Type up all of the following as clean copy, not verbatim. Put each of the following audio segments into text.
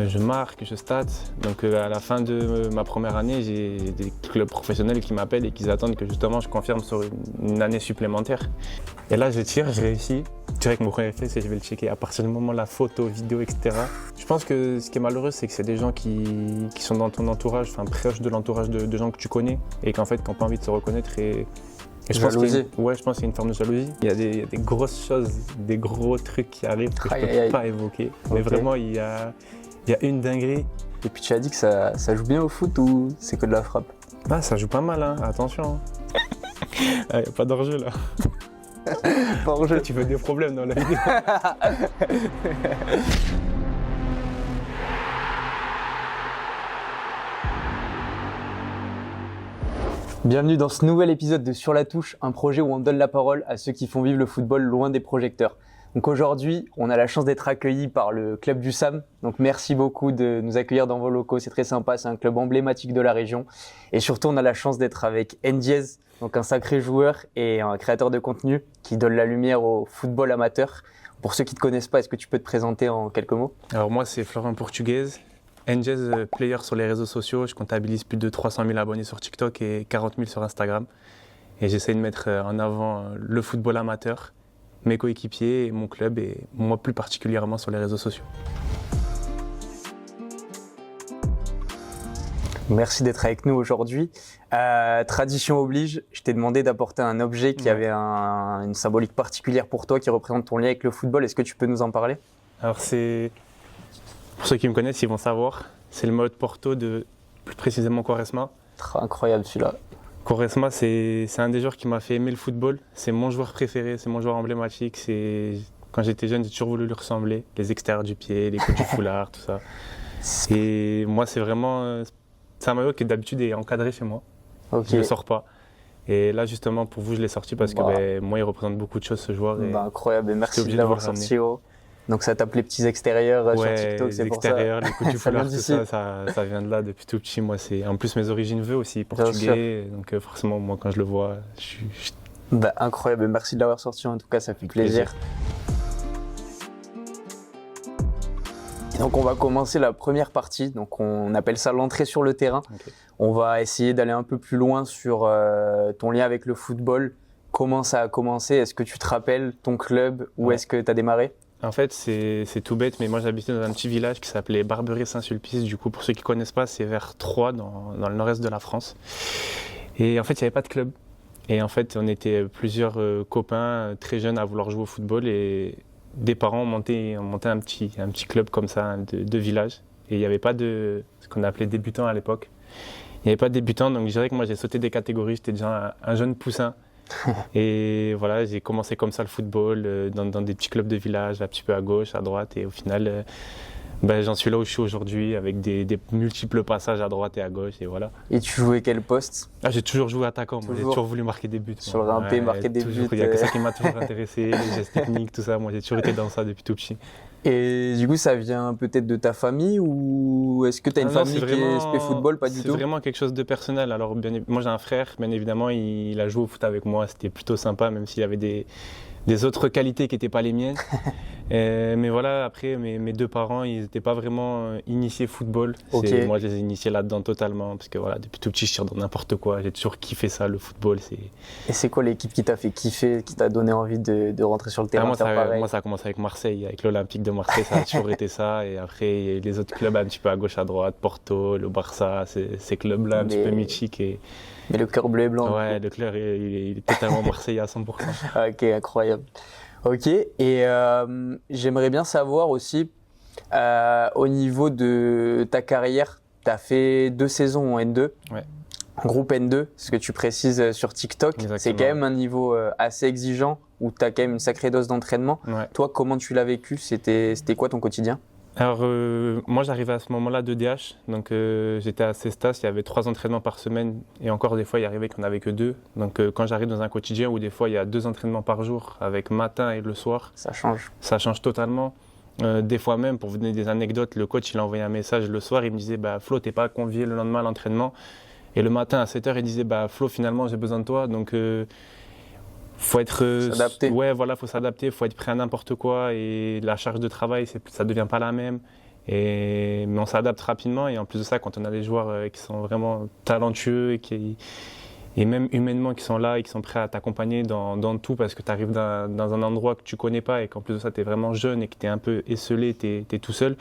Je marque, je stats. Donc à la fin de ma première année, j'ai des clubs professionnels qui m'appellent et qui attendent que justement je confirme sur une année supplémentaire. Et là je tire, je réussis. Je dirais que mon premier réflexe, c'est que je vais le checker à partir du moment la photo, vidéo, etc. Je pense que ce qui est malheureux, c'est que c'est des gens qui sont dans ton entourage, enfin proches de l'entourage de gens que tu connais et qu'en fait qui n'ont pas envie de se reconnaître. Et je pense qu'il y a je pense qu'il y a une forme de jalousie. Il y a des grosses choses, des gros trucs qui arrivent que je ne peux pas évoquer. Mais vraiment, il y a une dinguerie. Et puis tu as dit que ça joue bien au foot ou c'est que de la frappe? Ah, ça joue pas mal, hein. Attention. Il n'y a pas d'enjeu là. Pas d'enjeu. Tu veux des problèmes dans la vidéo. Bienvenue dans ce nouvel épisode de Sur la touche, un projet où on donne la parole à ceux qui font vivre le football loin des projecteurs. Donc aujourd'hui, on a la chance d'être accueillis par le club du SAM. Donc merci beaucoup de nous accueillir dans vos locaux, c'est très sympa, c'est un club emblématique de la région. Et surtout, on a la chance d'être avec Ndiez, donc un sacré joueur et un créateur de contenu qui donne la lumière au football amateur. Pour ceux qui ne te connaissent pas, est-ce que tu peux te présenter en quelques mots? Alors moi, c'est Florent Portuguese. Ndiez, player sur les réseaux sociaux. Je comptabilise plus de 300 000 abonnés sur TikTok et 40 000 sur Instagram. Et j'essaie de mettre en avant le football amateur, mes coéquipiers, mon club et moi plus particulièrement sur les réseaux sociaux. Merci d'être avec nous aujourd'hui. Tradition oblige, je t'ai demandé d'apporter un objet qui avait une symbolique particulière pour toi, qui représente ton lien avec le football. Est-ce que tu peux nous en parler? Alors c'est, pour ceux qui me connaissent, ils vont savoir, c'est le maillot de Porto de plus précisément Quaresma. Incroyable celui-là. Quaresma, c'est un des joueurs qui m'a fait aimer le football. C'est mon joueur préféré, c'est mon joueur emblématique. Quand j'étais jeune, j'ai toujours voulu lui ressembler. Les extérieurs du pied, les coups du foulard, tout ça. Et moi, c'est un maillot qui d'habitude est encadré chez moi. Okay. Je ne le sors pas. Et là, justement, pour vous, je l'ai sorti parce que moi, il représente beaucoup de choses, ce joueur. Et incroyable, et merci de l'avoir sorti. Donc ça tape les petits extérieurs sur TikTok, c'est pour ça. Les extérieurs, les coups du foulard, tout ça vient de là depuis tout petit. Moi, en plus, mes origines veulent aussi portugais, donc forcément, moi, quand je le vois, je suis... Incroyable, merci de l'avoir sorti, en tout cas, ça fait plaisir. Et donc on va commencer la première partie, donc on appelle ça l'entrée sur le terrain. Okay. On va essayer d'aller un peu plus loin sur ton lien avec le football. Comment ça a commencé? Est-ce que tu te rappelles ton club? Où est-ce que tu as démarré? En fait, c'est tout bête, mais moi j'habitais dans un petit village qui s'appelait Barbery-Saint-Sulpice. Du coup, pour ceux qui ne connaissent pas, c'est vers Troyes, dans le nord-est de la France. Et en fait, il n'y avait pas de club. Et en fait, on était plusieurs copains très jeunes à vouloir jouer au football. Et des parents ont monté un petit club comme ça, de village. Et il n'y avait pas de ce qu'on appelait débutants à l'époque. Il n'y avait pas de débutants, donc je dirais que moi j'ai sauté des catégories. J'étais déjà un jeune poussin. Et voilà, j'ai commencé comme ça le football, dans des petits clubs de village, un petit peu à gauche, à droite. Et au final, j'en suis là où je suis aujourd'hui, avec des multiples passages à droite et à gauche. Et voilà. Et tu jouais quel poste? J'ai toujours joué attaquant, j'ai toujours voulu marquer des buts. Sur le rimpé, marquer des buts. Il y a que ça qui m'a toujours intéressé, les gestes techniques, tout ça. Moi, j'ai toujours été dans ça depuis tout petit. Et du coup, ça vient peut-être de ta famille ou est-ce que tu as une famille qui est SP football? Pas du tout. C'est vraiment quelque chose de personnel. Alors, moi, j'ai un frère, bien évidemment, il a joué au foot avec moi. C'était plutôt sympa, même s'il avait des autres qualités qui n'étaient pas les miennes. Mais voilà, après, mes deux parents, ils n'étaient pas vraiment initiés football. Okay. Moi, je les ai initiés là-dedans totalement. Parce que voilà, depuis tout petit, je tire dans n'importe quoi. J'ai toujours kiffé ça, le football. Et c'est quoi l'équipe qui t'a fait kiffer, qui t'a donné envie de rentrer sur le terrain? Moi, ça a commencé avec Marseille, avec l'Olympique de Marseille. Ça a toujours été ça. Et après, il y a eu les autres clubs un petit peu à gauche, à droite. Porto, le Barça, ces clubs-là un petit peu mythiques. Mais le cœur bleu et blanc. Ouais, le cœur, il est totalement marseillais à 100%. Ok, incroyable. Ok, et j'aimerais bien savoir aussi, au niveau de ta carrière, tu as fait 2 saisons en N2, groupe N2, ce que tu précises sur TikTok. Exactement. C'est quand même un niveau assez exigeant, où tu as quand même une sacrée dose d'entraînement. Ouais. Toi, comment tu l'as vécu? C'était quoi ton quotidien? Alors, moi, j'arrivais à ce moment-là de DH, donc j'étais à Cestas, il y avait 3 entraînements par semaine, et encore des fois, il arrivait qu'on n'avait que 2. Donc, quand j'arrive dans un quotidien où des fois, il y a 2 entraînements par jour, avec matin et le soir, ça change. Ça change totalement. Des fois même, pour vous donner des anecdotes, le coach, il a envoyé un message le soir, il me disait « Flo, t'es pas convié le lendemain à l'entraînement ». Et le matin, à 7h, il disait « Flo, finalement, j'ai besoin de toi ». Donc, faut être s'adapter. Ouais, voilà, faut s'adapter, faut être prêt à n'importe quoi et la charge de travail, ça devient pas la même. Mais on s'adapte rapidement et en plus de ça, quand on a des joueurs qui sont vraiment talentueux et même humainement qui sont là et qui sont prêts à t'accompagner dans tout parce que tu arrives dans un endroit que tu connais pas et qu'en plus de ça, tu es vraiment jeune et que tu es un peu esselé, tu es tout seul,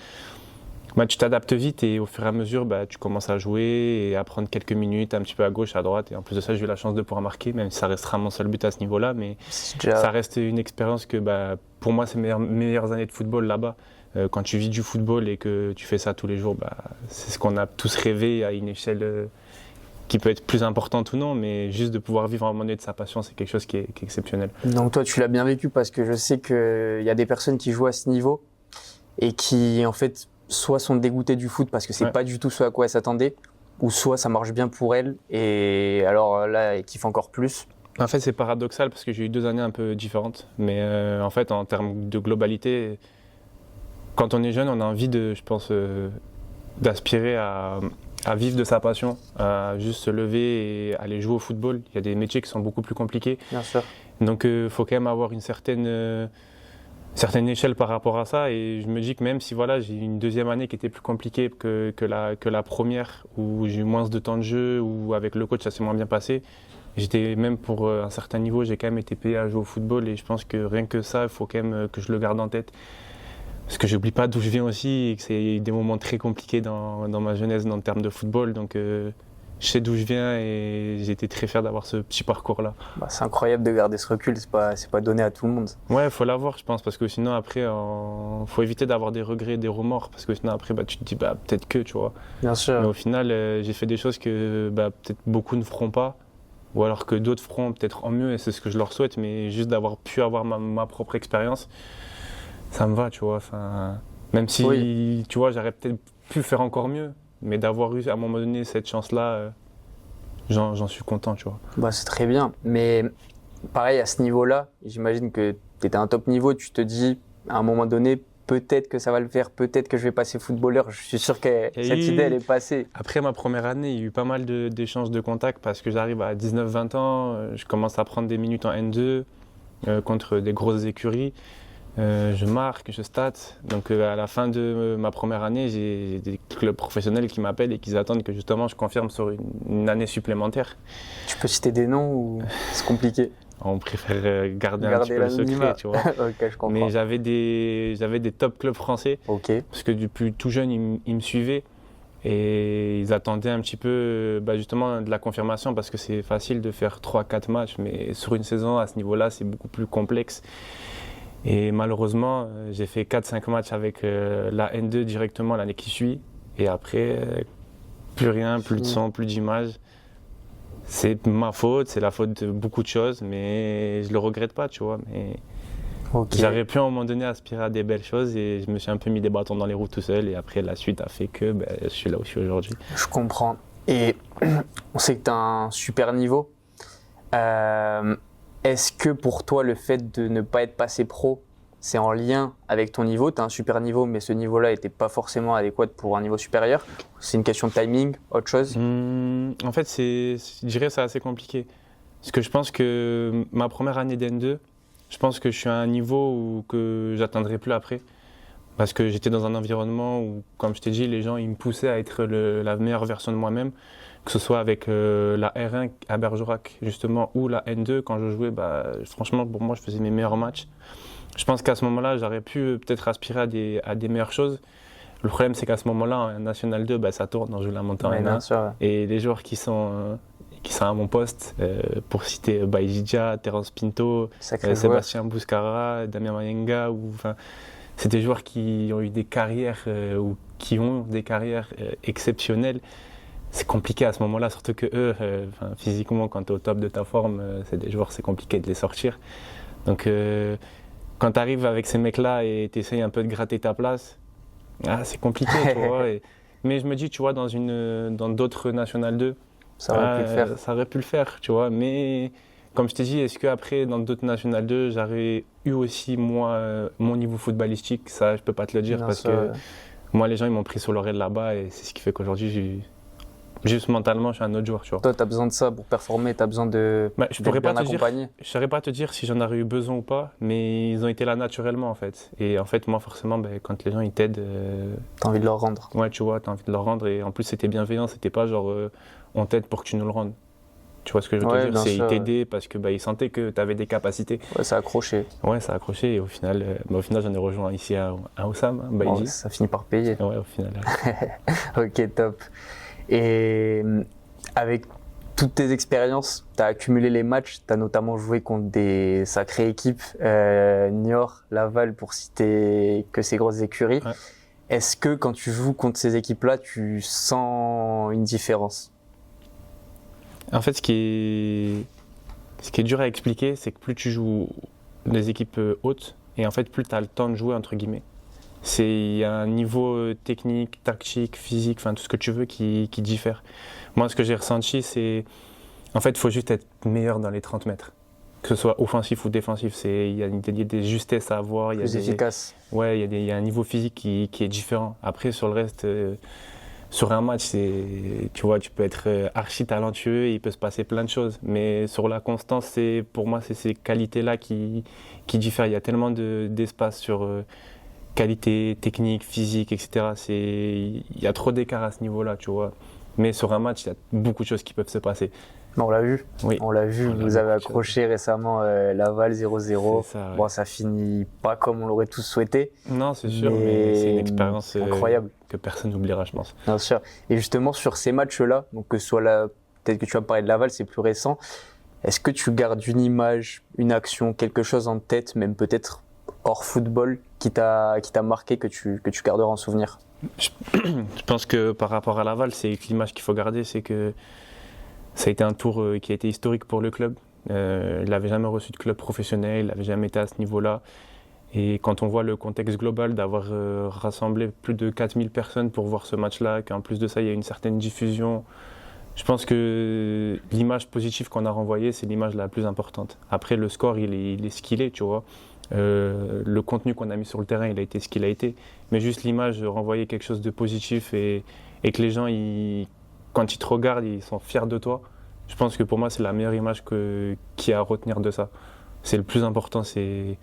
bah, tu t'adaptes vite et au fur et à mesure, bah, tu commences à jouer et à prendre quelques minutes un petit peu à gauche, à droite. Et en plus de ça, j'ai eu la chance de pouvoir marquer, même si ça restera mon seul but à ce niveau-là. Mais ça reste une expérience que bah, pour moi, c'est mes meilleures années de football là-bas. Quand tu vis du football et que tu fais ça tous les jours, bah, c'est ce qu'on a tous rêvé à une échelle qui peut être plus importante ou non, mais juste de pouvoir vivre un moment donné de sa passion, c'est quelque chose qui est exceptionnel. Donc toi, tu l'as bien vécu parce que je sais qu'il y a des personnes qui jouent à ce niveau et qui, en fait, soit sont dégoûtées du foot parce que c'est pas du tout ce à quoi elles s'attendaient, ou soit ça marche bien pour elles et alors là, elles kiffent encore plus. En fait, c'est paradoxal parce que j'ai eu 2 années un peu différentes, mais en fait, en termes de globalité, quand on est jeune, on a envie je pense, d'aspirer à vivre de sa passion, à juste se lever et aller jouer au football. Il y a des métiers qui sont beaucoup plus compliqués. Bien sûr. Donc il faut quand même avoir une certaine échelle par rapport à ça. Et je me dis que même si voilà, j'ai eu une 2e année qui était plus compliquée que la première, où j'ai eu moins de temps de jeu, où avec le coach ça s'est moins bien passé, j'étais même pour un certain niveau, j'ai quand même été payé à jouer au football. Et je pense que rien que ça, il faut quand même que je le garde en tête. Parce que j'oublie pas d'où je viens aussi et que c'est des moments très compliqués dans ma jeunesse dans le terme de football. Donc je sais d'où je viens et j'ai été très fier d'avoir ce petit parcours-là. Bah, c'est incroyable de garder ce recul, c'est pas donné à tout le monde. Ouais, il faut l'avoir je pense, parce que sinon après, faut éviter d'avoir des regrets, des remords, parce que sinon après bah, tu te dis bah, peut-être que, tu vois. Bien sûr. Mais au final, j'ai fait des choses que bah, peut-être beaucoup ne feront pas, ou alors que d'autres feront peut-être en mieux et c'est ce que je leur souhaite, mais juste d'avoir pu avoir ma propre expérience. Ça me va, tu vois. Enfin, même si, tu vois, j'aurais peut-être pu faire encore mieux, mais d'avoir eu à un moment donné cette chance-là, j'en suis content, tu vois. Bah, c'est très bien. Mais pareil, à ce niveau-là, j'imagine que tu étais à un top niveau, tu te dis, à un moment donné, peut-être que ça va le faire, peut-être que je vais passer footballeur. Je suis sûr que cette idée, elle est passée. Après ma première année, il y a eu pas mal d'échanges de contacts parce que j'arrive à 19-20 ans, je commence à prendre des minutes en N2 contre des grosses écuries. Je marque, je state. Donc à la fin de ma première année, j'ai des clubs professionnels qui m'appellent et qui attendent que justement je confirme sur une année supplémentaire. Tu peux citer des noms ou c'est compliqué? On préfère garder un petit peu le secret, tu vois. Okay, je comprends. Mais j'avais des top clubs français parce que depuis tout jeune, ils me suivaient et ils attendaient un petit peu justement de la confirmation parce que c'est facile de faire 3-4 matchs, mais sur une saison à ce niveau-là, c'est beaucoup plus complexe. Et malheureusement, j'ai fait 4-5 matchs avec la N2 directement l'année qui suit. Et après, plus rien, plus de son, plus d'image. C'est ma faute, c'est la faute de beaucoup de choses, mais je le regrette pas, tu vois. Mais j'aurais pu à un moment donné aspirer à des belles choses et je me suis un peu mis des bâtons dans les roues tout seul. Et après, la suite a fait que je suis là où je suis aujourd'hui. Je comprends. Et on sait que tu as un super niveau. Est-ce que pour toi, le fait de ne pas être passé pro, c'est en lien avec ton niveau? Tu as un super niveau, mais ce niveau-là n'était pas forcément adéquat pour un niveau supérieur. C'est une question de timing, autre chose? En fait, je dirais que c'est assez compliqué. Parce que je pense que ma première année d'N2, je pense que je suis à un niveau que je n'atteindrai plus après. Parce que j'étais dans un environnement où, comme je t'ai dit, les gens ils me poussaient à être la meilleure version de moi-même. Que ce soit avec la R1 à Bergerac, justement, ou la N2, quand je jouais, franchement, pour moi, je faisais mes meilleurs matchs. Je pense qu'à ce moment-là, j'aurais pu peut-être aspirer à des meilleures choses. Le problème, c'est qu'à ce moment-là, en National 2, ça tourne, on joue la montée en N1. Et les joueurs qui sont à mon poste, pour citer Baïdja, Terence Pinto, Sébastien Bouskara, Damien Mayenga, c'est des joueurs qui ont eu des carrières ou qui ont des carrières exceptionnelles. C'est compliqué à ce moment-là, surtout que eux, physiquement, quand tu es au top de ta forme, c'est des joueurs, c'est compliqué de les sortir. Donc, quand tu arrives avec ces mecs-là et tu essayes un peu de gratter ta place, c'est compliqué, tu vois. Mais je me dis, tu vois, dans d'autres National 2, ça aurait pu le faire. Ça aurait pu le faire, tu vois. Mais comme je t'ai dit, est-ce qu'après, dans d'autres National 2, j'aurais eu aussi, moi, mon niveau footballistique? Ça, je peux pas te le dire parce que moi, les gens, ils m'ont pris sur l'oreille là-bas et c'est ce qui fait qu'aujourd'hui, juste mentalement, je suis un autre joueur, tu vois. Toi, tu as besoin de ça pour performer, tu as besoin de Je pourrais d'être pas bien te dire, accompagné. je saurais pas te dire si j'en aurais eu besoin ou pas, mais ils ont été là naturellement en fait. Et en fait, moi forcément, quand les gens ils t'aident, Tu as envie de leur rendre. ouais, tu vois, t'as envie de leur rendre. Et en plus, c'était bienveillant, c'était pas genre on t'aide pour que tu nous le rendes. Tu vois ce que je veux te Ouais, dire? bien C'est ils sûr. t'aidaient parce que ils sentaient que tu avais des capacités. Ouais, ça a accroché. Ouais, ça a accroché. Et au final, j'en ai rejoint ici à Oussam, hein, Bon, Baïdi. ça finit par payer. Ouais, au final. Ok, top. Et avec toutes tes expériences, tu as accumulé les matchs, tu as notamment joué contre des sacrées équipes, Niort, Laval, pour citer que ces grosses écuries. Ouais. Est-ce que quand tu joues contre ces équipes-là, tu sens une différence? En fait, ce qui est dur à expliquer, c'est que plus tu joues des équipes hautes, et en fait, plus tu as le temps de jouer, entre guillemets. Il y a un niveau technique, tactique, physique, enfin tout ce que tu veux qui diffère. Moi, ce que j'ai ressenti, c'est en fait, il faut juste être meilleur dans les 30 mètres. Que ce soit offensif ou défensif, il y a des justesses à avoir. Plus efficace. Ouais, il y a un niveau physique qui est différent. Après, sur le reste, sur un match, tu vois, tu peux être archi talentueux et il peut se passer plein de choses. Mais sur la constance, pour moi, c'est ces qualités-là qui diffèrent. Il y a tellement d'espace sur qualité technique, physique, etc. Il y a trop d'écart à ce niveau-là, tu vois. Mais sur un match, il y a beaucoup de choses qui peuvent se passer. On l'a vu. Oui. On l'a vu. Vous avez accroché récemment Laval 0-0. C'est ça, ouais. Bon, ça finit pas comme on l'aurait tous souhaité. Non, c'est sûr, mais c'est une expérience incroyable que personne n'oubliera, je pense. Bien sûr. Et justement, sur ces matchs-là, donc que ce soit là, peut-être que tu vas me parler de Laval, c'est plus récent. Est-ce que tu gardes une image, une action, quelque chose en tête, même peut-être hors football, qui t'a marqué, que tu garderas en souvenir? Je pense que par rapport à Laval, c'est l'image qu'il faut garder, c'est que ça a été un tour qui a été historique pour le club. Il n'avait jamais reçu de club professionnel, il n'avait jamais été à ce niveau-là. Et quand on voit le contexte global d'avoir rassemblé plus de 4000 personnes pour voir ce match-là, qu'en plus de ça, il y a une certaine diffusion, je pense que l'image positive qu'on a renvoyée, c'est l'image la plus importante. Après, le score, il est ce qu'il est, tu vois. Le contenu qu'on a mis sur le terrain, il a été ce qu'il a été. Mais juste l'image, renvoyer quelque chose de positif et que les gens, quand ils te regardent, ils sont fiers de toi. Je pense que pour moi, c'est la meilleure image qu'il y a à retenir de ça. C'est le plus important, c'est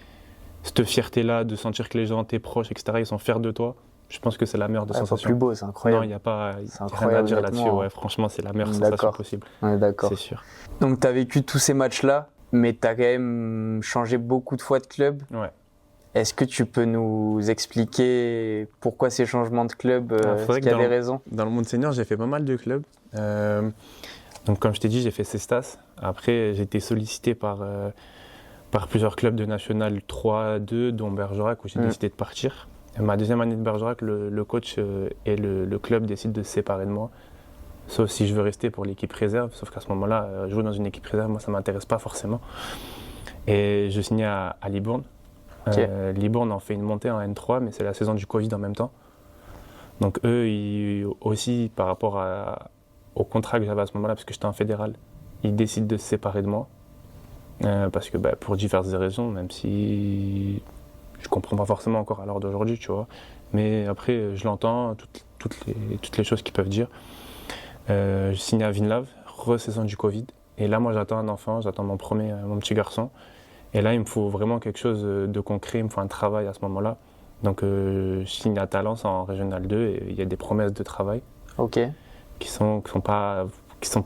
cette fierté-là de sentir que les gens, tes proches, etc., ils sont fiers de toi. Je pense que c'est la meilleure des sensations. C'est plus beau, c'est incroyable. Non, il n'y a pas c'est rien à dire là-dessus. Ouais, franchement, c'est la meilleure sensation possible. Ouais, d'accord. C'est sûr. Donc, tu as vécu tous ces matchs-là, mais tu as quand même changé beaucoup de fois de club. Ouais. Est-ce que tu peux nous expliquer pourquoi ces changements de club, est-ce qu'il y a des raisons? Dans le monde senior, j'ai fait pas mal de clubs. Donc, comme je t'ai dit, j'ai fait Cestas. Après, j'ai été sollicité par plusieurs clubs de National 3-2, dont Bergerac, où j'ai décidé de partir. Ma deuxième année de Bergerac, le coach et le club décident de se séparer de moi. Sauf si je veux rester pour l'équipe réserve. Sauf qu'à ce moment-là, jouer dans une équipe réserve, moi, ça ne m'intéresse pas forcément. Et je signais à Libourne. Okay. Libourne en fait une montée en N3, mais c'est la saison du Covid en même temps. Donc eux, aussi, par rapport au contrat que j'avais à ce moment-là, parce que j'étais en fédéral, ils décident de se séparer de moi. Parce que pour diverses raisons, même si je comprends pas forcément encore à l'heure d'aujourd'hui, tu vois. Mais après, je l'entends, toutes les choses qu'ils peuvent dire. Je signe à Vinlave, re-saison du Covid. Et là, moi, j'attends un enfant, j'attends mon petit garçon. Et là, il me faut vraiment quelque chose de concret, il me faut un travail à ce moment-là. Donc, je signe à Talence en Régional 2 et il y a des promesses de travail qui sont pas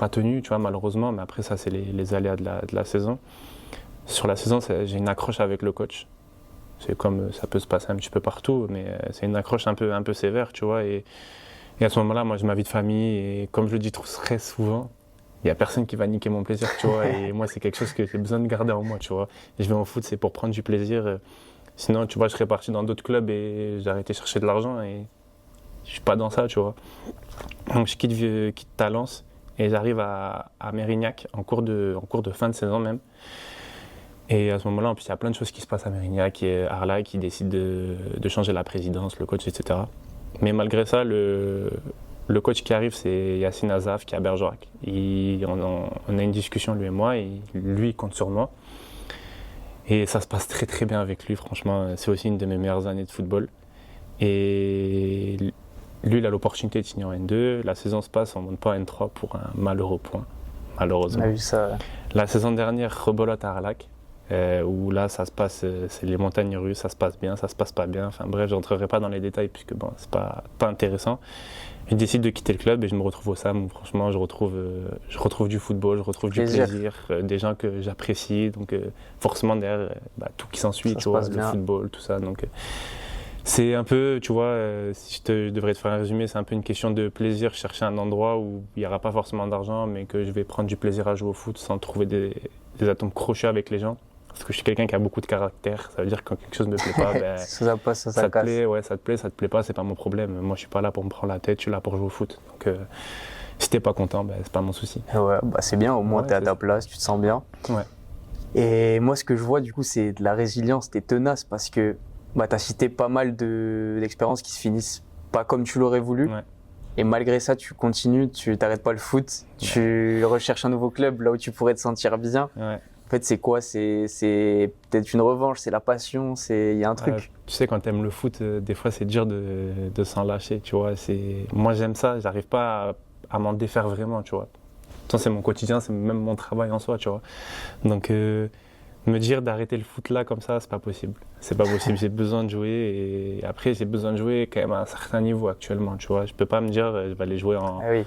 tenues, tu vois, malheureusement. Mais après, ça, c'est les aléas de la saison. Sur la saison, j'ai une accroche avec le coach. C'est comme ça peut se passer un petit peu partout, mais c'est une accroche un peu sévère, tu vois. Et à ce moment-là, moi, j'ai ma vie de famille et comme je le dis très souvent, il n'y a personne qui va niquer mon plaisir, tu vois. Et moi, c'est quelque chose que j'ai besoin de garder en moi, tu vois. Et je vais en foot, c'est pour prendre du plaisir. Sinon, tu vois, je serais parti dans d'autres clubs et j'ai arrêté de chercher de l'argent et je suis pas dans ça, tu vois. Donc, je quitte Talence et j'arrive à Mérignac en cours de fin de saison même. Et à ce moment-là, en plus, il y a plein de choses qui se passent à Mérignac. Il y a Arla qui décide de changer la présidence, le coach, etc. Mais malgré ça, le coach qui arrive, c'est Yassine Azaf qui est à Bergerac. On a une discussion, lui et moi, et lui, il compte sur moi. Et ça se passe très très bien avec lui, franchement. C'est aussi une de mes meilleures années de football. Et lui, il a l'opportunité de signer en N2. La saison se passe, on ne monte pas en N3 pour un malheureux point, malheureusement. On a vu ça. La saison dernière, rebolote à Arlac, où là, ça se passe, c'est les montagnes russes, ça se passe bien, ça se passe pas bien. Enfin bref, je n'entrerai pas dans les détails puisque bon, c'est pas intéressant. Je décide de quitter le club et je me retrouve au SAM où franchement, je retrouve du football, je retrouve du plaisir, des gens que j'apprécie. Donc forcément, derrière, tout qui s'ensuit, tu vois, le football, tout ça. Donc c'est un peu, tu vois, si je devrais te faire un résumé, c'est un peu une question de plaisir, chercher un endroit où il n'y aura pas forcément d'argent, mais que je vais prendre du plaisir à jouer au foot sans trouver des atomes crochus avec les gens. Parce que je suis quelqu'un qui a beaucoup de caractère, ça veut dire que quand quelque chose ne me plaît pas, ça passe, ça te plaît, ouais, ça te plaît pas, c'est pas mon problème. Moi je suis pas là pour me prendre la tête, je suis là pour jouer au foot. Donc si t'es pas content, c'est pas mon souci. Ouais, c'est bien, au moins t'es à ta place, tu te sens bien. Ouais. Et moi ce que je vois du coup c'est de la résilience, t'es tenace parce que t'as cité pas mal d'expériences qui se finissent pas comme tu l'aurais voulu. Ouais. Et malgré ça, tu continues, tu t'arrêtes pas le foot, tu recherches un nouveau club là où tu pourrais te sentir bien. Ouais. En fait, c'est quoi? C'est peut-être une revanche, c'est la passion, il y a un truc. Tu sais, quand t'aimes le foot, des fois c'est dur de s'en lâcher, tu vois. Moi j'aime ça, j'arrive pas à m'en défaire vraiment, tu vois. Pourtant, c'est mon quotidien, c'est même mon travail en soi, tu vois. Donc me dire d'arrêter le foot là comme ça, c'est pas possible. C'est pas possible, j'ai besoin de jouer et après j'ai besoin de jouer quand même à un certain niveau actuellement, tu vois. Je peux pas me dire je vais aller jouer en... Ah oui.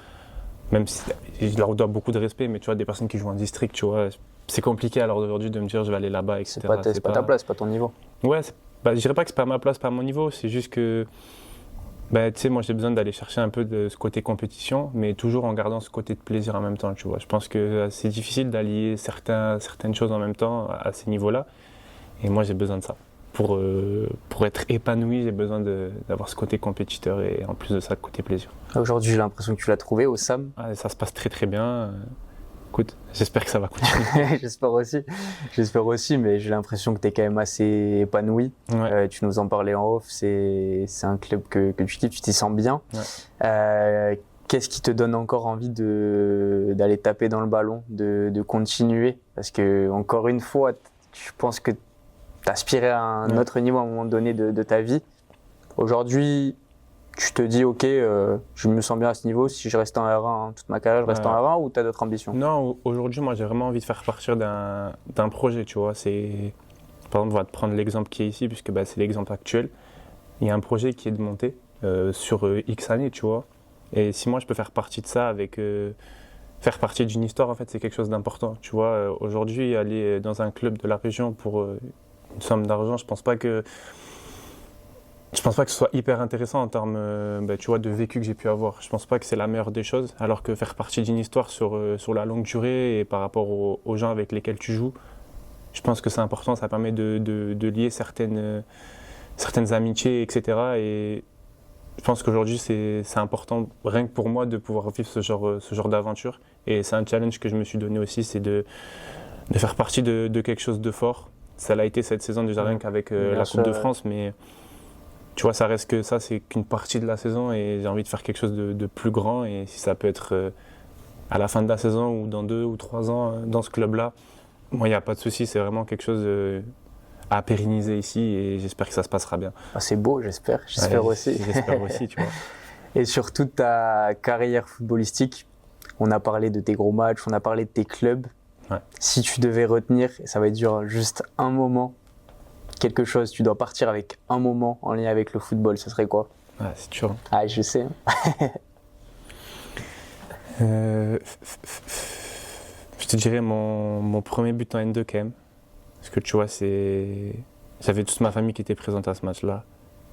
Même si je leur dois beaucoup de respect, mais tu vois, des personnes qui jouent en district, tu vois, c'est compliqué à l'heure d'aujourd'hui de me dire je vais aller là-bas, etc. C'est pas ta place, c'est pas ton niveau. Ouais, je dirais pas que c'est pas ma place, pas mon niveau, c'est juste que tu sais, moi j'ai besoin d'aller chercher un peu de ce côté compétition, mais toujours en gardant ce côté de plaisir en même temps, tu vois. Je pense que c'est difficile d'allier certaines choses en même temps à ces niveaux-là, et moi j'ai besoin de ça. Pour être épanoui, j'ai besoin d'avoir ce côté compétiteur et en plus de ça, côté plaisir. Aujourd'hui, j'ai l'impression que tu l'as trouvé au SAM. Ça se passe très très bien. Écoute, j'espère que ça va continuer. J'espère aussi, mais j'ai l'impression que tu es quand même assez épanoui. Ouais. Tu nous en parlais en off, c'est un club que tu kiffes, tu t'y sens bien. Ouais. Qu'est-ce qui te donne encore envie d'aller taper dans le ballon, de continuer? Parce que, encore une fois, je pense que tu aspirais à un autre niveau à un moment donné de ta vie. Aujourd'hui, tu te dis, ok, je me sens bien à ce niveau, si je reste en R1 toute ma carrière, je reste en R1 ou tu as d'autres ambitions? Non, aujourd'hui, moi, j'ai vraiment envie de faire partir d'un projet, tu vois. Par exemple, on va te prendre l'exemple qui est ici, puisque c'est l'exemple actuel. Il y a un projet qui est de monter sur X années, tu vois. Et si moi, je peux faire partie de ça faire partie d'une histoire, en fait, c'est quelque chose d'important. Tu vois, aujourd'hui, aller dans un club de la région pour une somme d'argent, je pense pas que ce soit hyper intéressant en termes tu vois, de vécu que j'ai pu avoir. Je pense pas que c'est la meilleure des choses, alors que faire partie d'une histoire sur la longue durée et par rapport aux gens avec lesquels tu joues, je pense que c'est important, ça permet de lier certaines amitiés, etc. Et je pense qu'aujourd'hui c'est important, rien que pour moi, de pouvoir vivre ce genre d'aventure. Et c'est un challenge que je me suis donné aussi, c'est de faire partie de quelque chose de fort. Ça l'a été cette saison déjà rien qu'avec la Coupe de France, mais tu vois, ça reste que ça, c'est qu'une partie de la saison et j'ai envie de faire quelque chose de plus grand. Et si ça peut être à la fin de la saison ou dans 2 ou 3 ans dans ce club-là, moi, il n'y a pas de souci, c'est vraiment quelque chose à pérenniser ici et j'espère que ça se passera bien. C'est beau, j'espère aussi. J'espère aussi, tu vois. Et sur toute ta carrière footballistique, on a parlé de tes gros matchs, on a parlé de tes clubs. Ouais. Si tu devais retenir, et ça va être dur, juste un moment, quelque chose, tu dois partir avec un moment en lien avec le football, ce serait quoi? C'est dur. Ah, je sais. Je te dirais mon premier but en N2 quand même. Parce que tu vois, j'avais toute ma famille qui était présente à ce match-là.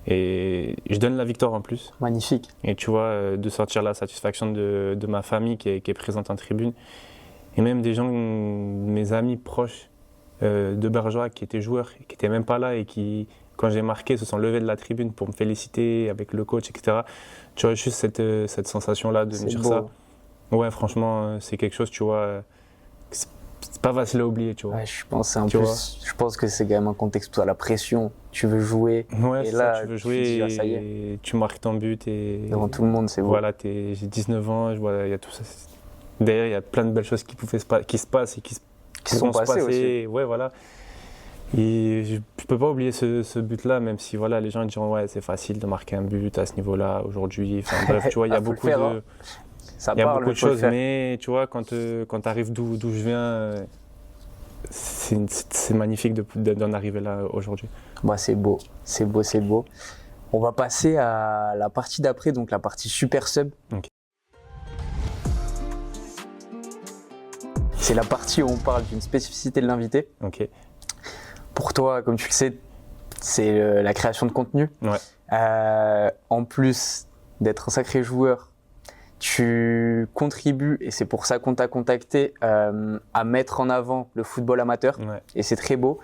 Et je donne la victoire en plus. Magnifique. Et tu vois, de sortir la satisfaction de ma famille qui est présente en tribune. Et même des gens, mes amis proches de Bergerac qui étaient joueurs, qui n'étaient même pas là et qui, quand j'ai marqué, se sont levés de la tribune pour me féliciter avec le coach, etc. Tu vois, juste cette sensation-là de me dire beau. Ça. Ouais, franchement, c'est quelque chose, tu vois, c'est pas facile à oublier, tu vois. Ouais, je pense que c'est quand même un contexte où tu as la pression, tu veux jouer. Ouais, et là, tu veux jouer et tu marques ton but. Et devant tout le monde, c'est beau. Voilà, j'ai 19 ans, je vois, il y a tout ça. D'ailleurs, il y a plein de belles choses qui se passent et qui vont se passer. Aussi. Ouais, voilà. Et je peux pas oublier ce but-là, même si voilà, les gens diront ouais, c'est facile de marquer un but à ce niveau-là aujourd'hui. Enfin bref, tu vois, il y a beaucoup de, Ça il y a parle, beaucoup de faut le choses, faire. mais tu vois, quand tu arrives d'où je viens, c'est magnifique d'en arriver là aujourd'hui. Bah, c'est beau, c'est beau, c'est beau. On va passer à la partie d'après, donc la partie super sub. Ok. C'est la partie où on parle d'une spécificité de l'invité. Ok. Pour toi, comme tu le sais, c'est la création de contenu. Ouais. En plus d'être un sacré joueur, tu contribues, et c'est pour ça qu'on t'a contacté, à mettre en avant le football amateur. Ouais. Et c'est très beau.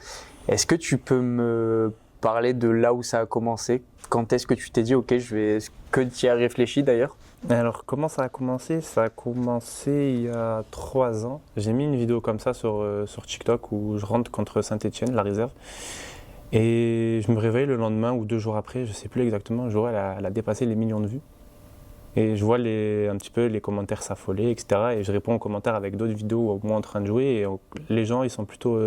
Est-ce que tu peux me parler de là où ça a commencé? Quand est-ce que tu t'es dit, ok, est-ce que tu y as réfléchi d'ailleurs? Alors, comment ça a commencé? Ça a commencé il y a 3 ans. J'ai mis une vidéo comme ça sur TikTok où je rentre contre Saint-Etienne, la réserve. Et je me réveille le lendemain ou 2 jours après, je sais plus exactement, je vois elle a dépassé les millions de vues. Et je vois un petit peu les commentaires s'affoler, etc. Et je réponds aux commentaires avec d'autres vidéos où moi en train de jouer. Et les gens, ils sont plutôt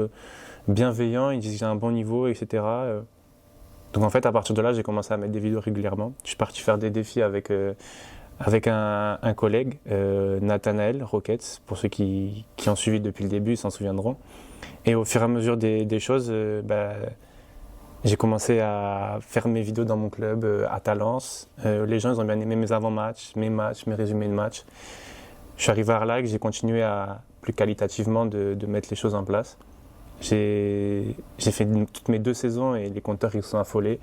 bienveillants, ils disent que j'ai un bon niveau, etc. Donc en fait, à partir de là, j'ai commencé à mettre des vidéos régulièrement. Je suis parti faire des défis avec un collègue, Nathanaël Rockets, pour ceux qui ont suivi depuis le début, ils s'en souviendront. Et au fur et à mesure des choses, j'ai commencé à faire mes vidéos dans mon club à Talence. Les gens ils ont bien aimé mes avant-matchs, mes résumés de matchs. Je suis arrivé à Arlac, j'ai continué à plus qualitativement de mettre les choses en place. J'ai fait toutes mes 2 saisons et les compteurs ils sont affolés.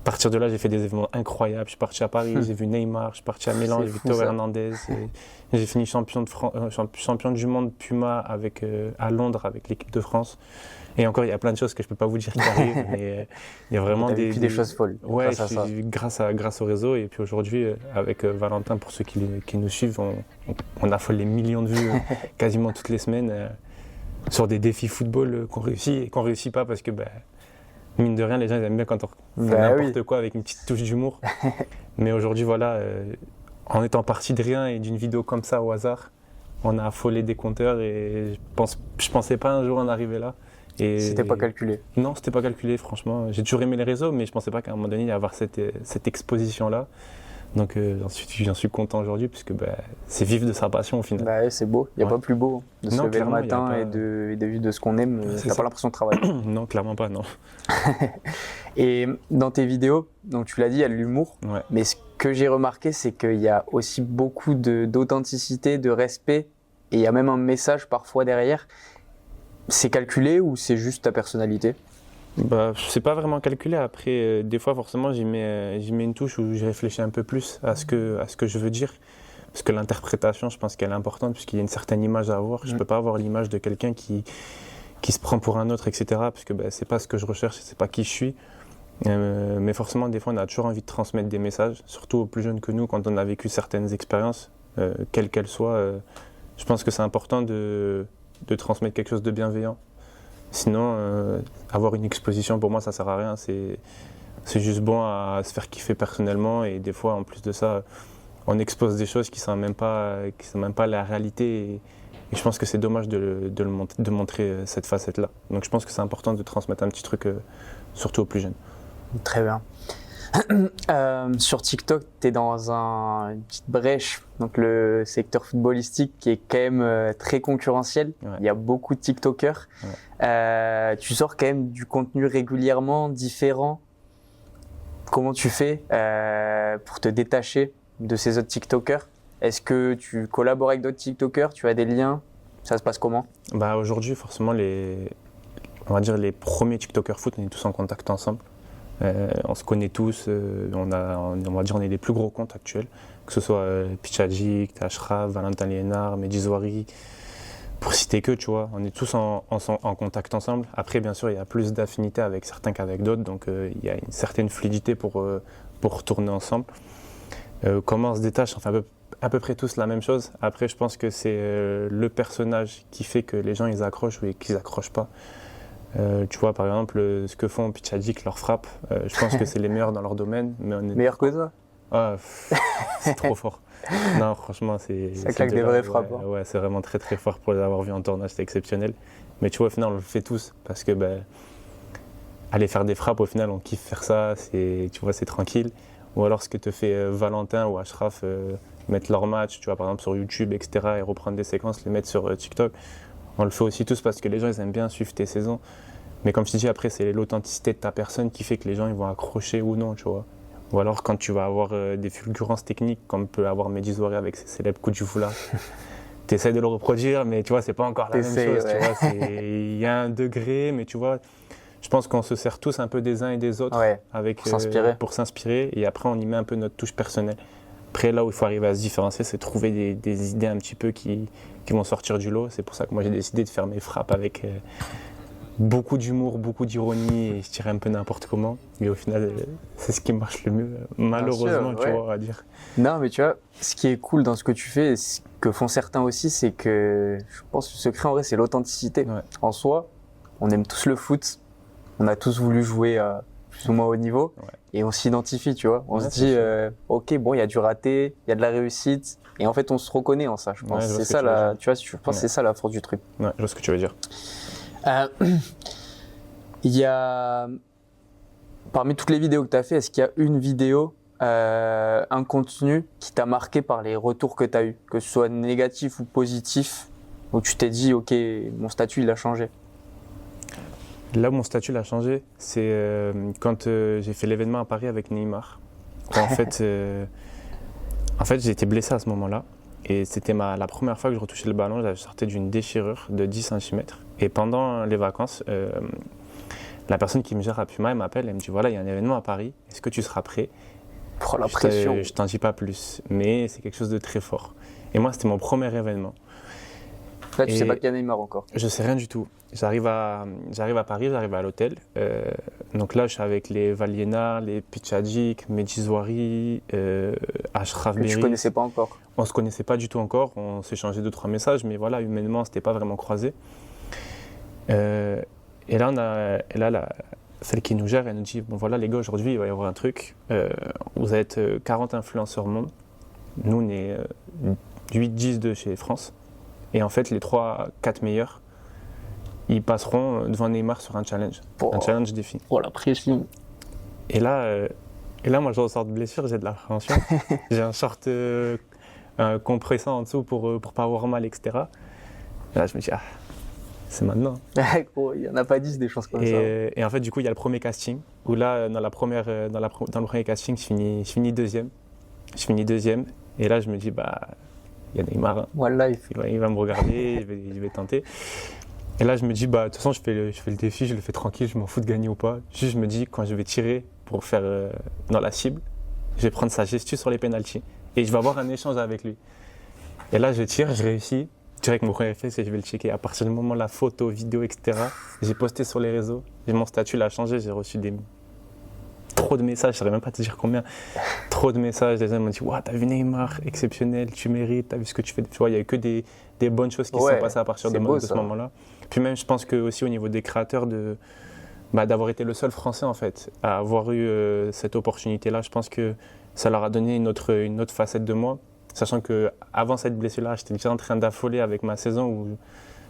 À partir de là, j'ai fait des événements incroyables. Je suis parti à Paris, j'ai vu Neymar, je suis parti à Milan, j'ai vu Théo Hernandez. J'ai fini champion du monde Puma à Londres avec l'équipe de France. Et encore, il y a plein de choses que je peux pas vous dire qui arrivent, mais il y a vraiment des choses folles. Ouais, grâce à ça. grâce au réseau. Et puis aujourd'hui, avec Valentin, pour ceux qui nous suivent, on affole les millions de vues quasiment toutes les semaines sur des défis football qu'on réussit et qu'on réussit pas parce que mine de rien, les gens ils aiment bien quand on fait n'importe quoi avec une petite touche d'humour. Mais aujourd'hui, voilà, en étant parti de rien et d'une vidéo comme ça au hasard, on a affolé des compteurs et je pensais pas un jour en arriver là. C'était pas calculé? Non, c'était pas calculé, franchement. J'ai toujours aimé les réseaux, mais je pensais pas qu'à un moment donné, il y avoir cette exposition-là. Donc j'en suis content aujourd'hui, puisque c'est vivre de sa passion au final. C'est beau, il n'y a pas plus beau de se lever le matin et de vivre de ce qu'on aime. T'as pas l'impression de travailler. Non, clairement pas, non. Et dans tes vidéos, donc tu l'as dit, il y a de l'humour. Ouais. Mais ce que j'ai remarqué, c'est qu'il y a aussi beaucoup d'authenticité, de respect, et il y a même un message parfois derrière. C'est calculé ou c'est juste ta personnalité? C'est pas vraiment calculé. Après, des fois, forcément, j'y mets une touche où je réfléchis un peu plus à ce que je veux dire. Parce que l'interprétation, je pense qu'elle est importante, puisqu'il y a une certaine image à avoir. Je peux pas avoir l'image de quelqu'un qui se prend pour un autre, etc. Parce que c'est pas ce que je recherche, c'est pas qui je suis. Mais forcément, des fois, on a toujours envie de transmettre des messages, surtout aux plus jeunes que nous, quand on a vécu certaines expériences, quelles qu'elles soient. Je pense que c'est important de transmettre quelque chose de bienveillant. Sinon, avoir une exposition, pour moi, ça sert à rien. C'est juste bon à se faire kiffer personnellement. Et des fois, en plus de ça, on expose des choses qui ne sont même pas la réalité. Et je pense que c'est dommage de montrer cette facette-là. Donc je pense que c'est important de transmettre un petit truc, surtout aux plus jeunes. Très bien. Sur TikTok, tu es dans une petite brèche, donc le secteur footballistique qui est quand même très concurrentiel. Ouais. Il y a beaucoup de TikTokers. Ouais. Tu sors quand même du contenu régulièrement, différent. Comment tu fais pour te détacher de ces autres TikTokers? Est-ce que tu collabores avec d'autres TikTokers? Tu as des liens? Ça se passe comment? Aujourd'hui, forcément, on va dire les premiers TikTokers foot, on est tous en contact ensemble. On se connaît tous, on va dire on est les plus gros comptes actuels, que ce soit Pichadjik, Ashraf, Valentin Liénard, Mehdi Zouari, pour citer que, tu vois, on est tous en contact ensemble. Après, bien sûr, il y a plus d'affinité avec certains qu'avec d'autres, donc il y a une certaine fluidité pour tourner ensemble. Comment on se détache? Enfin, à peu près tous la même chose. Après, je pense que c'est le personnage qui fait que les gens ils accrochent ou qu'ils accrochent pas. Tu vois, par exemple, ce que font Pichadjik, leur frappe, je pense que c'est les meilleurs dans leur domaine. Meilleurs que toi? C'est trop fort. Non, franchement, ça claque des vraies frappes. Ouais, c'est vraiment très très fort pour les avoir vus en tournage, c'est exceptionnel. Mais tu vois, au final, on le fait tous parce que aller faire des frappes, au final, on kiffe faire ça, tu vois, c'est tranquille. Ou alors ce que te fait Valentin ou Ashraf, mettre leur match, tu vois, par exemple sur YouTube, etc., et reprendre des séquences, les mettre sur TikTok. On le fait aussi tous parce que les gens, ils aiment bien suivre tes saisons. Mais comme je te dis, après, c'est l'authenticité de ta personne qui fait que les gens, ils vont accrocher ou non, tu vois. Ou alors quand tu vas avoir des fulgurances techniques, comme peut avoir Mehdi Zouaré avec ses célèbres coups du foulard. Tu essaies de le reproduire, mais tu vois, c'est pas encore la même chose. Ouais. Tu vois, il y a un degré, mais tu vois, je pense qu'on se sert tous un peu des uns et des autres pour s'inspirer. Et après, on y met un peu notre touche personnelle. Après, là où il faut arriver à se différencier, c'est trouver des idées un petit peu qui vont sortir du lot. C'est pour ça que moi, j'ai décidé de faire mes frappes avec beaucoup d'humour, beaucoup d'ironie, et je dirais un peu n'importe comment. Et au final, c'est ce qui marche le mieux, malheureusement, tu vois, on va dire. Non, mais tu vois, ce qui est cool dans ce que tu fais, et ce que font certains aussi, c'est que je pense que le secret, en vrai, c'est l'authenticité. Ouais. En soi, on aime tous le foot, on a tous voulu jouer à plus ou moins haut niveau, et on s'identifie, tu vois. On se dit, ok, bon, il y a du raté, il y a de la réussite, et en fait, on se reconnaît en ça, je pense. C'est ça, je pense c'est ça la force du truc. Ouais, je vois ce que tu veux dire. Il y a, parmi toutes les vidéos que tu as fait, est-ce qu'il y a une vidéo, un contenu qui t'a marqué par les retours que tu as eu, que ce soit négatif ou positif, où tu t'es dit, ok, mon statut, il a changé? Là où mon statut a changé, c'est quand j'ai fait l'événement à Paris avec Neymar. En fait, j'ai été blessé à ce moment-là. Et c'était la première fois que je retouchais le ballon. J'avais sorti d'une déchirure de 10 cm. Et pendant les vacances, la personne qui me gère à Puma, elle m'appelle. Elle me dit, voilà, il y a un événement à Paris. Est-ce que tu seras prêt? Oh, la pression. Je t'en dis pas plus, mais c'est quelque chose de très fort. Et moi, c'était mon premier événement. Là, tu sais pas qu'il y a Neymar encore. Je sais rien du tout. J'arrive à Paris, j'arrive à l'hôtel. Donc là, je suis avec les Valiena, les Pichadjik, Mehdi Zouaré, Ashraf Berry. Que tu connaissais pas encore. On se connaissait pas du tout encore. On s'échangeait 2-3 messages, mais voilà, humainement, c'était pas vraiment croisé. Et là, celle qui nous gère, elle nous dit, bon voilà les gars, aujourd'hui, il va y avoir un truc. Vous êtes 40 influenceurs au monde. Nous, on est 8-10 de chez France. Et en fait, les 3-4 meilleurs, ils passeront devant Neymar sur un challenge. Un challenge défi. Oh, la pression. Et là, moi, je ressors de blessure, j'ai de l'appréhension. J'ai un short compressant en dessous pour pas avoir mal, etc. Et là, je me dis, c'est maintenant. Il n'y en a pas 10 des choses comme ça. Et en fait, du coup, il y a le premier casting, où là, dans le premier casting, je finis deuxième. Et là, je me dis, il y a Neymar. One life. Il va me regarder, je vais tenter. Et là, je me dis, de toute façon, je fais le défi, je le fais tranquille, je m'en fous de gagner ou pas. Juste, je me dis, quand je vais tirer pour faire dans la cible, je vais prendre sa gestu sur les pénaltys. Et je vais avoir un échange avec lui. Et là, je tire, je réussis. Direct, mon premier réflexe, c'est que je vais le checker. À partir du moment, la photo, vidéo, etc., j'ai posté sur les réseaux. Et mon statut l'a changé, j'ai reçu trop de messages, je ne saurais même pas te dire combien. Trop de messages, les gens m'ont dit, t'as vu Neymar, exceptionnel, tu mérites, t'as vu ce que tu fais. Tu vois, il n'y a eu que des bonnes choses qui se sont passées à partir de ce moment-là. Puis même, je pense que aussi au niveau des créateurs, d'avoir été le seul Français en fait à avoir eu cette opportunité-là, je pense que ça leur a donné une autre facette de moi. Sachant qu'avant cette blessure-là, j'étais déjà en train d'affoler avec ma saison où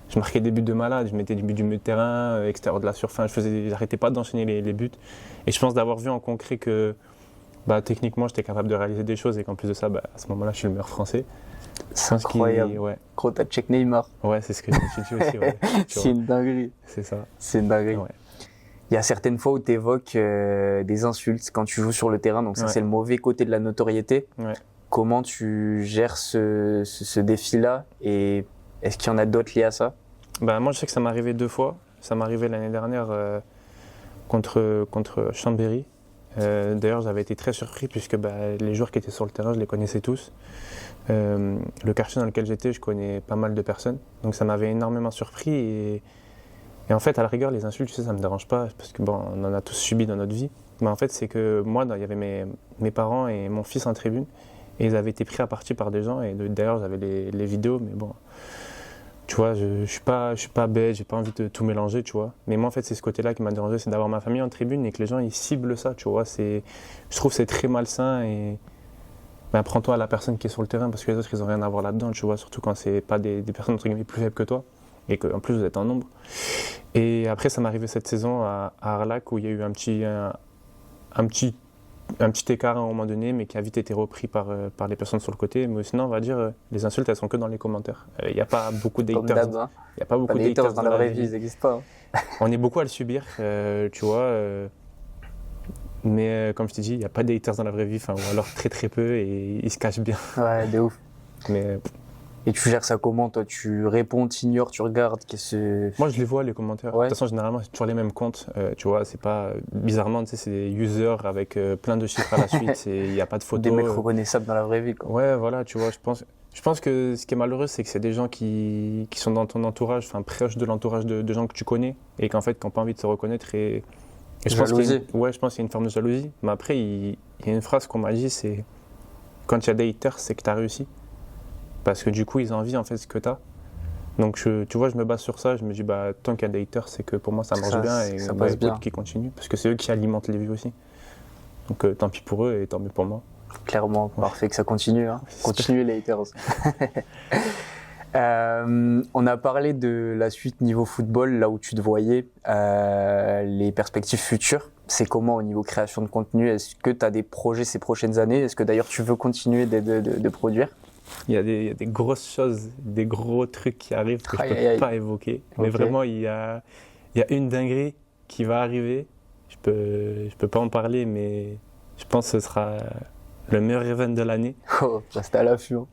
je marquais des buts de malade, je mettais des buts du milieu de terrain, extérieur de la surface, j'arrêtais pas d'enchaîner les buts. Et je pense d'avoir vu en concret que techniquement j'étais capable de réaliser des choses et qu'en plus de ça, à ce moment-là, je suis le meilleur français. C'est incroyable. Gros, t'as check Neymar. Ouais, c'est ce que je me suis dit aussi. Ouais. C'est une dinguerie. C'est ça. C'est une dinguerie. Ouais. Il y a certaines fois où tu évoques des insultes quand tu joues sur le terrain, donc ça c'est le mauvais côté de la notoriété. Ouais. Comment tu gères ce défi-là et est-ce qu'il y en a d'autres liés à ça? Moi, je sais que ça m'est arrivé 2 fois. Ça m'est arrivé l'année dernière contre Chambéry. D'ailleurs, j'avais été très surpris puisque les joueurs qui étaient sur le terrain, je les connaissais tous. Le quartier dans lequel j'étais, je connais pas mal de personnes. Donc ça m'avait énormément surpris. Et en fait, à la rigueur, les insultes, tu sais, ça ne me dérange pas parce que on en a tous subi dans notre vie. Mais en fait, c'est que moi, il y avait mes parents et mon fils en tribune. Et ils avaient été pris à partie par des gens. Et d'ailleurs, j'avais les vidéos. Mais bon, tu vois, je suis pas bête, j'ai pas envie de tout mélanger, tu vois. Mais moi, en fait, c'est ce côté-là qui m'a dérangé, c'est d'avoir ma famille en tribune et que les gens, ils ciblent ça, tu vois. Je trouve que c'est très malsain et prends-toi à la personne qui est sur le terrain parce que les autres, ils n'ont rien à voir là-dedans, tu vois. Surtout quand c'est pas des personnes, entre guillemets, plus faibles que toi. et qu'en plus vous êtes en nombre. Et après, ça m'est arrivé cette saison à Arlac où il y a eu un petit écart à un moment donné, mais qui a vite été repris par les personnes sur le côté. Mais sinon, on va dire, les insultes, elles sont que dans les commentaires. Il n'y a pas beaucoup Comme d'haters. d'hab, hein. Il n'y a pas beaucoup Les haters d'haters dans la vraie vie, ils n'existent pas. On est beaucoup à le subir, tu vois. Mais comme je t'ai dit, il n'y a pas d'haters dans la vraie vie, ou alors très très peu, et ils se cachent bien. Ouais, de ouf. Mais Et tu gères ça comment, toi? Tu réponds, tu ignores, tu regardes? moi, je les vois, les commentaires. Ouais. De toute façon, généralement, c'est toujours les mêmes comptes. Tu vois, c'est pas. Bizarrement, tu sais, c'est des users avec plein de chiffres à la suite. Il n'y a pas de photos. Des mecs reconnaissables dans la vraie vie, quoi. Ouais, voilà, tu vois, je pense que ce qui est malheureux, c'est que c'est des gens qui sont dans ton entourage, proche de l'entourage de gens que tu connais, et qu'en fait, qui n'ont pas envie de se reconnaître. Et je pense Jalousie. je pense qu'il y a une forme de jalousie. Mais après, il y a une phrase qu'on m'a dit, c'est quand il y a des haters, c'est que tu as réussi. Parce que du coup, ils envient en fait ce que tu as. Donc, tu vois, je me base sur ça. Je me dis, tant qu'il y a des haters, c'est que pour moi, ça marche bien. Et ça passe bien. Qui continuent. Parce que c'est eux qui alimentent les vues aussi. Donc, tant pis pour eux et tant mieux pour moi. Clairement, parfait que ça continue. Hein. Continuez les haters. On a parlé de la suite niveau football, là où tu te voyais, les perspectives futures. C'est comment au niveau création de contenu? Est-ce que tu as des projets ces prochaines années? Est-ce que d'ailleurs tu veux continuer de produire? Il y a des grosses choses, des gros trucs qui arrivent que je ne peux pas évoquer. Mais Ok. vraiment, il y a une dinguerie qui va arriver. Je peux pas en parler, mais je pense que ce sera le meilleur event de l'année. Oh, reste à l'affût. Hein.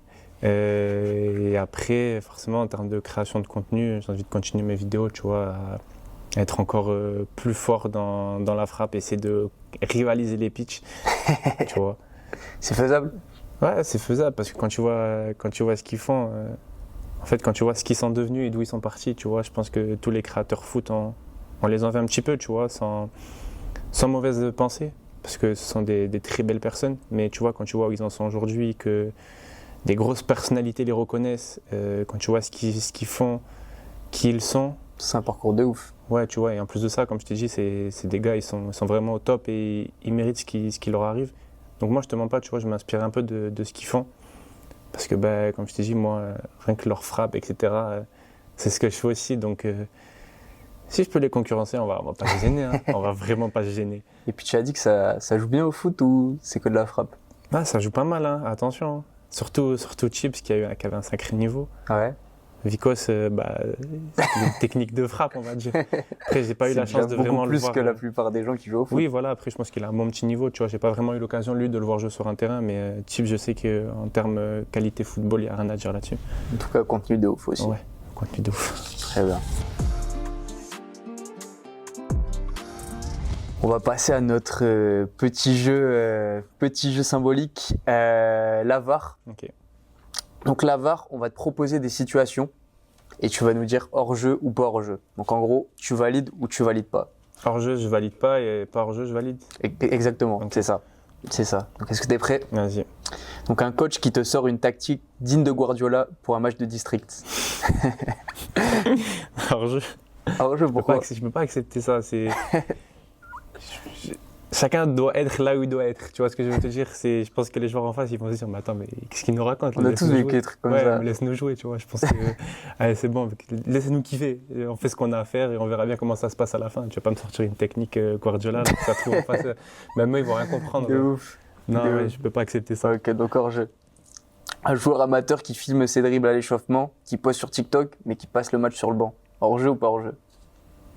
Et après, forcément, en termes de création de contenu, j'ai envie de continuer mes vidéos, tu vois, à être encore plus fort dans la frappe, essayer de rivaliser les pitchs, tu vois. C'est faisable? Ouais, c'est faisable parce que quand tu vois ce qu'ils font, en fait, quand tu vois ce qu'ils sont devenus et d'où ils sont partis, tu vois, je pense que tous les créateurs foot, on les en fait un petit peu, tu vois, sans mauvaise pensée, parce que ce sont des très belles personnes. Mais tu vois, quand tu vois où ils en sont aujourd'hui, que des grosses personnalités les reconnaissent, quand tu vois ce qu'ils font, qui ils sont. C'est un parcours de ouf. Ouais, tu vois, et en plus de ça, comme je t'ai dit, c'est des gars, ils sont vraiment au top et ils méritent ce qui leur arrive. Donc moi, je te mens pas, tu vois, je m'inspire un peu de ce qu'ils font. Parce que, comme je t'ai dit, moi, rien que leur frappe, etc., c'est ce que je fais aussi. Donc, si je peux les concurrencer, on va pas se gêner. Hein. On va vraiment pas se gêner. Et puis tu as dit que ça joue bien au foot ou c'est que de la frappe? Ah, ça joue pas mal, hein. Attention. Hein. Surtout Chips qui avait un sacré niveau. Ouais. Vicos, c'est une technique de frappe, on va dire. Après, j'ai pas eu la chance de vraiment le voir. Plus que la plupart des gens qui jouent au foot. Oui, voilà. Après, je pense qu'il a un bon petit niveau. Tu vois, j'ai pas vraiment eu l'occasion lui de le voir jouer sur un terrain, mais Chips, je sais qu'en termes qualité football, il y a rien à dire là-dessus. En tout cas, contenu de ouf aussi. Ouais, contenu de ouf. Très bien. On va passer à notre petit jeu symbolique, la VAR. Ok. Donc la VAR, on va te proposer des situations et tu vas nous dire hors-jeu ou pas hors-jeu. Donc en gros, tu valides ou tu valides pas. Hors-jeu, je valide pas et pas hors-jeu, je valide. Exactement, Ok. c'est ça. C'est ça. Donc est-ce que tu es prêt? Vas-y. Donc un coach qui te sort une tactique digne de Guardiola pour un match de district. Hors-jeu. Hors-jeu, pourquoi? Je peux pas accepter ça. Chacun doit être là où il doit être. Tu vois ce que je veux te dire? Je pense que les joueurs en face, ils vont se dire, mais attends, mais qu'est-ce qu'il nous raconte? On a tous vécu des trucs comme ça. Laisse-nous jouer, tu vois. Je pense que allez, c'est bon, laissez-nous kiffer. On fait ce qu'on a à faire et on verra bien comment ça se passe à la fin. Tu vas pas me sortir une technique Guardiola, là, que ça se trouve en face. Même eux, ils vont rien comprendre. De ouf. Non, De ouais, ouf. je peux pas accepter ça. Ok, donc hors-jeu. Un joueur amateur qui filme ses dribbles à l'échauffement, qui poste sur TikTok, mais qui passe le match sur le banc. Hors-jeu ou pas hors-jeu?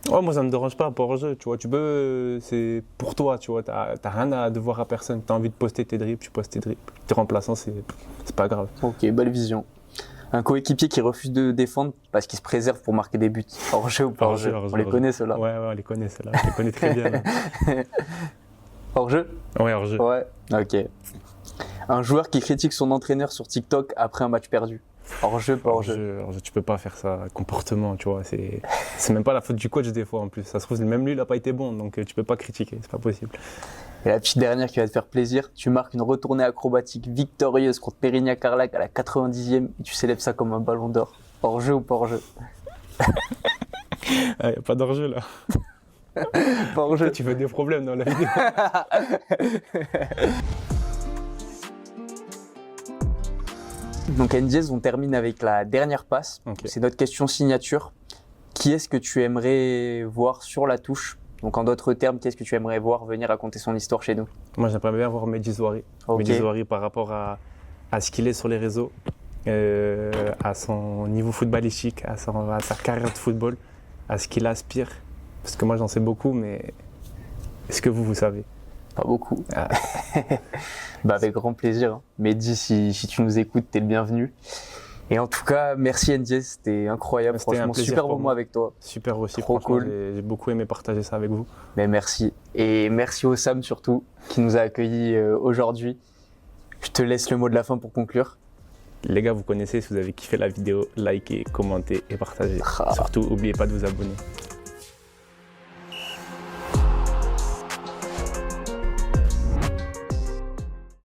Oh, moi, ça me dérange pas pour hors-jeu. Tu vois, tu peux, c'est pour toi, tu vois. T'as rien à devoir à personne. T'as envie de poster tes dribbles, tu postes tes dribbles. T'es remplaçant, c'est pas grave. Ok, belle vision. Un coéquipier qui refuse de défendre parce qu'il se préserve pour marquer des buts. Hors-jeu ou pas hors-jeu? On les connaît ceux-là. Ouais, on les connaît ceux-là. Je les connais très bien. Là. Hors-jeu? Ouais, hors-jeu. Ouais. Ok. Un joueur qui critique son entraîneur sur TikTok après un match perdu. Hors-jeu, pas hors-jeu? Hors-jeu, tu peux pas faire ça. Comportement, tu vois. C'est même pas la faute du coach des fois en plus. Ça se trouve, même lui, il a pas été bon. Donc tu peux pas critiquer. C'est pas possible. Et la petite dernière qui va te faire plaisir, tu marques une retournée acrobatique victorieuse contre Pérignac-Carlac à la 90e et tu célèbres ça comme un ballon d'or. Hors-jeu ou pas hors-jeu? Ah, y a pas d'hors-jeu là. Pas hors-jeu. Tu veux des problèmes dans la vidéo. Donc NDS, on termine avec la dernière passe. Ok. C'est notre question signature. qui est-ce que tu aimerais voir sur la touche? Donc en d'autres termes, qui est-ce que tu aimerais voir venir raconter son histoire chez nous? Moi, j'aimerais bien voir Mehdi Zouari. Ok. Mehdi Zouari par rapport à ce qu'il est sur les réseaux, à son niveau footballistique, à sa carrière de football, à ce qu'il aspire. Parce que moi, j'en sais beaucoup, mais est-ce que vous savez? Pas beaucoup. Ah. Avec grand plaisir. Hein. Mehdi, si tu nous écoutes, t'es le bienvenu. Et en tout cas, merci NJ, c'était incroyable. C'était Franchement, un plaisir super pour moment moi. avec toi. Super aussi, Trop franchement, cool. J'ai beaucoup aimé partager ça avec vous. Mais merci. Et merci au Sam surtout, qui nous a accueillis aujourd'hui. Je te laisse le mot de la fin pour conclure. Les gars, vous connaissez, si vous avez kiffé la vidéo, likez, commentez et partagez. Ah. Surtout, n'oubliez pas de vous abonner.